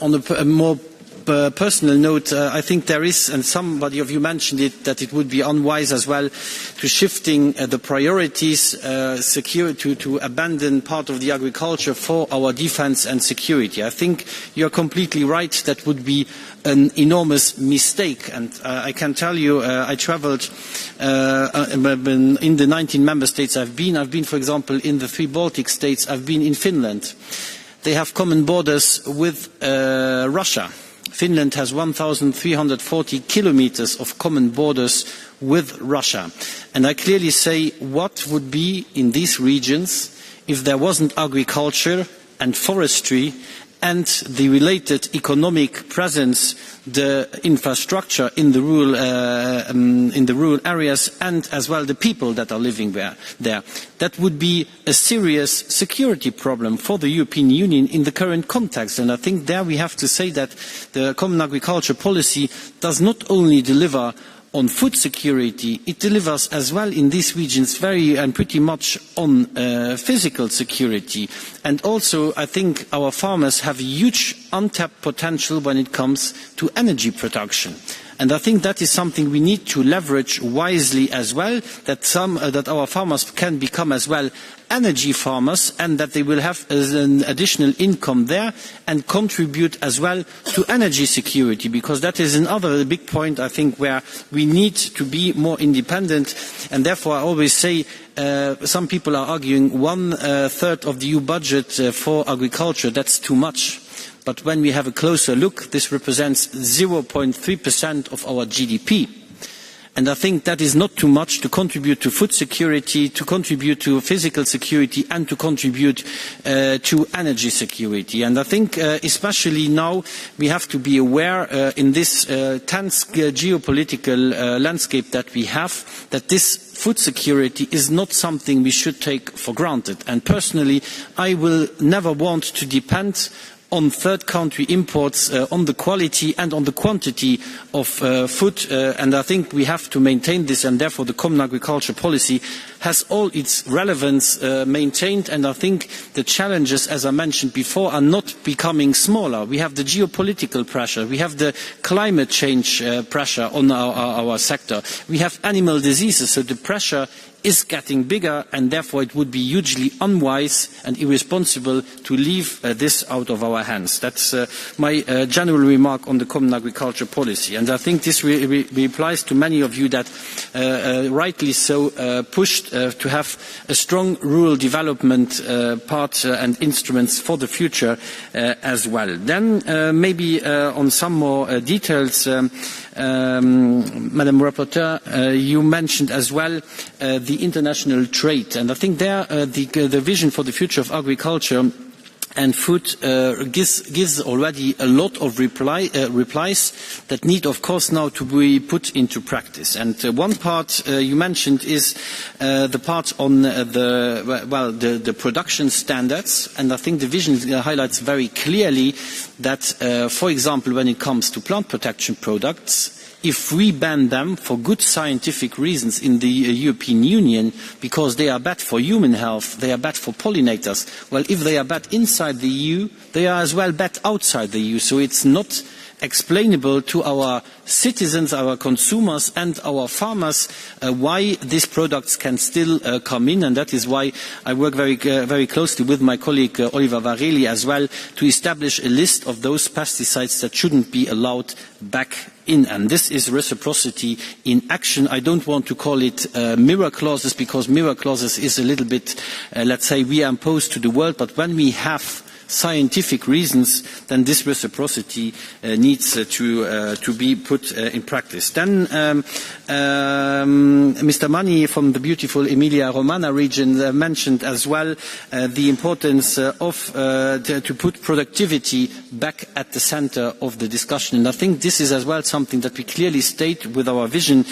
on a more personal note, I think there is, and somebody of you mentioned it, that it would be unwise as well to shifting the priorities to abandon part of the agriculture for our defence and security. I think you are completely right. That would be an enormous mistake, and I can tell you I travelled in the 19 member states I've been for example in the 3 Baltic states, I've been in Finland. They have common borders with Russia. Finland has 1,340 kilometers of common borders with Russia, and I clearly say what would be in these regions if there wasn't agriculture and forestry and the related economic presence, the infrastructure in the rural areas, and as well the people that are living there. That would be a serious security problem for the European Union in the current context. And I think there we have to say that the common agriculture policy does not only deliver on food security, it delivers as well in these regions pretty much on physical security. And also I think our farmers have a huge untapped potential when it comes to energy production. And I think that is something we need to leverage wisely as well, that our farmers can become as well energy farmers, and that they will have an additional income there and contribute as well to energy security, because that is another big point I think where we need to be more independent. And therefore I always say some people are arguing 1/3 of the EU budget for agriculture, that's too much. But when we have a closer look, this represents 0.3% of our GDP. And I think that is not too much to contribute to food security, to contribute to physical security, and to contribute to energy security. And I think especially now we have to be aware in this tense geopolitical landscape that we have, that this food security is not something we should take for granted. And personally, I will never want to depend on third country imports, on the quality and on the quantity of food, and I think we have to maintain this, and therefore the common agriculture policy has all its relevance maintained, and I think the challenges, as I mentioned before, are not becoming smaller. We have the geopolitical pressure, we have the climate change pressure on our sector, we have animal diseases, so the pressure is getting bigger, and therefore it would be hugely unwise and irresponsible to leave this out of our hands. That's my general remark on the common agriculture policy. And I think this replies to many of you that rightly so pushed to have a strong rural development part and instruments for the future as well. Then maybe on some more details, Madam Rapporteur, you mentioned as well the international trade, and I think there the vision for the future of agriculture and food gives already a lot of replies that need, of course, now to be put into practice. And one part you mentioned is the part on the production standards, and I think the vision highlights very clearly that, for example, when it comes to plant protection products, if we ban them for good scientific reasons in the European Union, because they are bad for human health, they are bad for pollinators, well, if they are bad inside the EU, they are as well bad outside the EU. So it's not explainable to our citizens, our consumers and our farmers why these products can still come in, and that is why I work very closely with my colleague Oliver Vareli as well to establish a list of those pesticides that shouldn't be allowed back in, and this is reciprocity in action. I don't want to call it mirror clauses, because mirror clauses is a little bit, let's say, we are imposed to the world, but when we have scientific reasons, then this reciprocity needs to be put in practice. Then Mr. Mani from the beautiful Emilia-Romagna region mentioned as well the importance of to put productivity back at the center of the discussion. And I think this is as well something that we clearly state with our vision,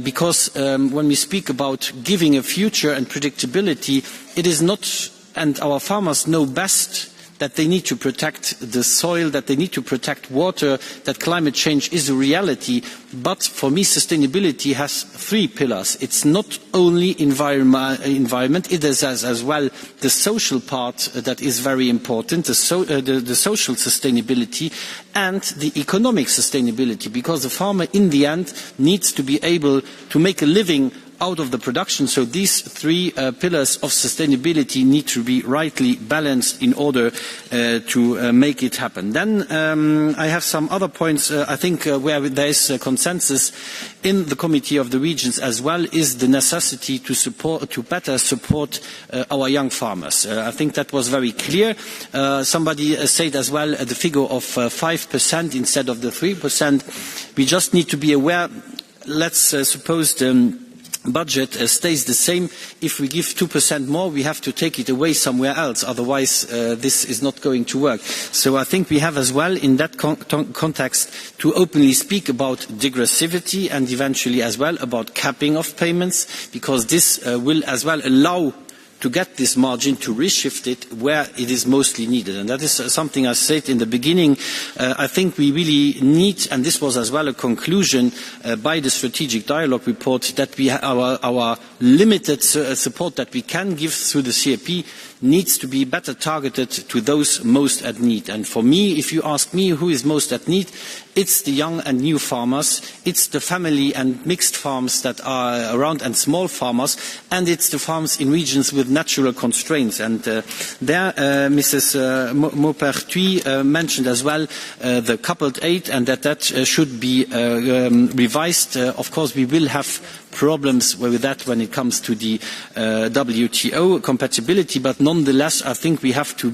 because when we speak about giving a future and predictability, it is not, and our farmers know best, that they need to protect the soil, that they need to protect water, that climate change is a reality. But for me, sustainability has three pillars. It's not only environment, it is as well the social part that is very important, the social sustainability and the economic sustainability, because the farmer in the end needs to be able to make a living out of the production. So these three pillars of sustainability need to be rightly balanced in order to make it happen. Then I have some other points, I think, where there is consensus in the Committee of the Regions as well, is the necessity to better support our young farmers. I think that was very clear. Somebody said as well the figure of 5% instead of the 3%. We just need to be aware, let's suppose the budget stays the same. If we give 2% more, we have to take it away somewhere else. Otherwise, this is not going to work. So I think we have as well, in that context, to openly speak about degressivity and eventually as well about capping of payments, because this will as well allow to get this margin to reshift it where it is mostly needed. And that is something I said in the beginning. I think we really need, and this was as well a conclusion by the strategic dialogue report, that our limited support that we can give through the CAP needs to be better targeted to those most at need. And for me, if you ask me who is most at need, it's the young and new farmers, it's the family and mixed farms that are around and small farmers, and it's the farms in regions with natural constraints. And there Mrs. Maupertuis mentioned as well the coupled aid, and that should be revised. Of course, we will have problems with that when it comes to the WTO compatibility, but nonetheless I think we have to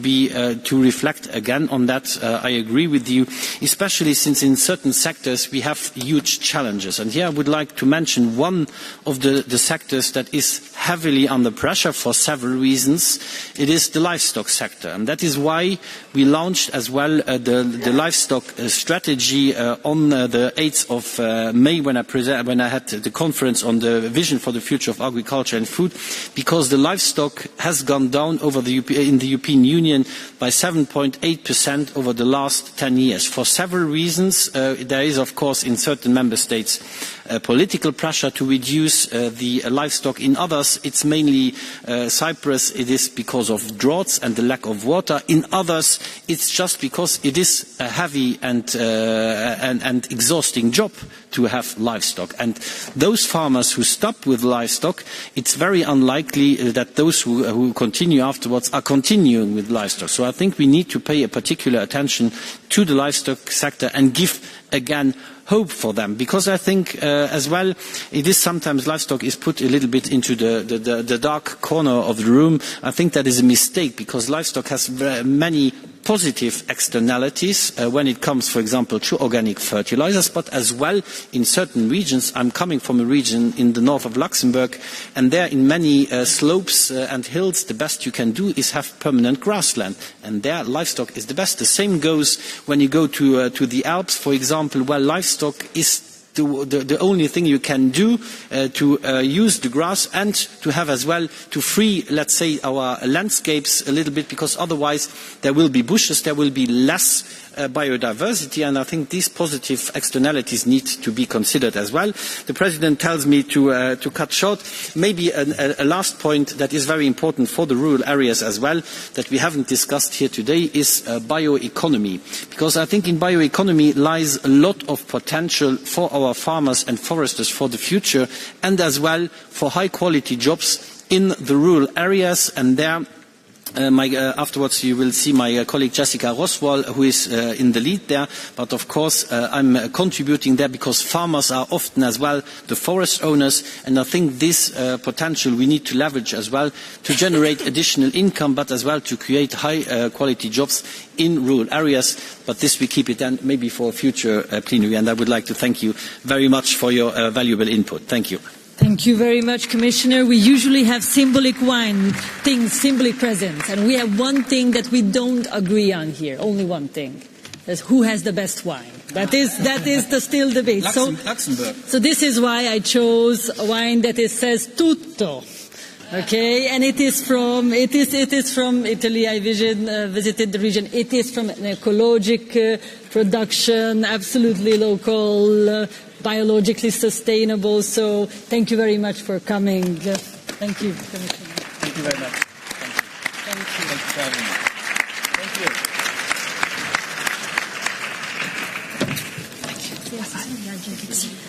reflect again on that. I agree with you, especially since in certain sectors we have huge challenges. And here I would like to mention one of the sectors that is heavily under pressure for several reasons. It is the livestock sector, and that is why we launched as well the livestock strategy on the 8th of May when I had the conference on the vision for the future of agriculture and food, because the livestock has gone down in the European Union by 7.8% over the last 10 years. For several reasons, there is of course in certain member states political pressure to reduce the livestock. In others, it's mainly Cyprus. It is because of droughts and the lack of water. In others, it's just because it is a heavy and exhausting job to have livestock. And those farmers who stop with livestock, it's very unlikely that those who continue afterwards are continuing with livestock. So I think we need to pay a particular attention to the livestock sector and give again hope for them, because I think as well it is sometimes livestock is put a little bit into the dark corner of the room. I think that is a mistake, because livestock has many positive externalities when it comes, for example, to organic fertilizers, but as well in certain regions. I'm coming from a region in the north of Luxembourg, and there in many slopes and hills the best you can do is have permanent grassland, and there livestock is the best. The same goes when you go to the Alps, for example, where livestock is the only thing you can do to use the grass and to have as well to free, let's say, our landscapes a little bit, because otherwise there will be bushes, there will be less biodiversity, and I think these positive externalities need to be considered as well. The President tells me to cut short. Maybe a last point that is very important for the rural areas as well, that we haven't discussed here today, is bioeconomy, because I think in bioeconomy lies a lot of potential for our farmers and foresters for the future, and as well for high quality jobs in the rural areas. And there afterwards you will see my colleague Jessica Roswell, who is in the lead there, but of course I'm contributing there because farmers are often as well the forest owners, and I think this potential we need to leverage as well to generate additional income, but as well to create high quality jobs in rural areas. But this we keep it then maybe for a future plenary, and I would like to thank you very much for your valuable input. Thank you. Thank you very much, Commissioner. We usually have symbolic wine, things symbolic presents, and we have one thing that we don't agree on here, only one thing. That's who has the best wine. That is the still debate. Luxembourg. So this is why I chose a wine that says tutto. Okay, and it is from Italy. I visited the region. It is from an ecologic production, absolutely local, biologically sustainable. So thank you very much for coming. Thank you, Commissioner. Thank you very much. Thank you. Thank you for having me.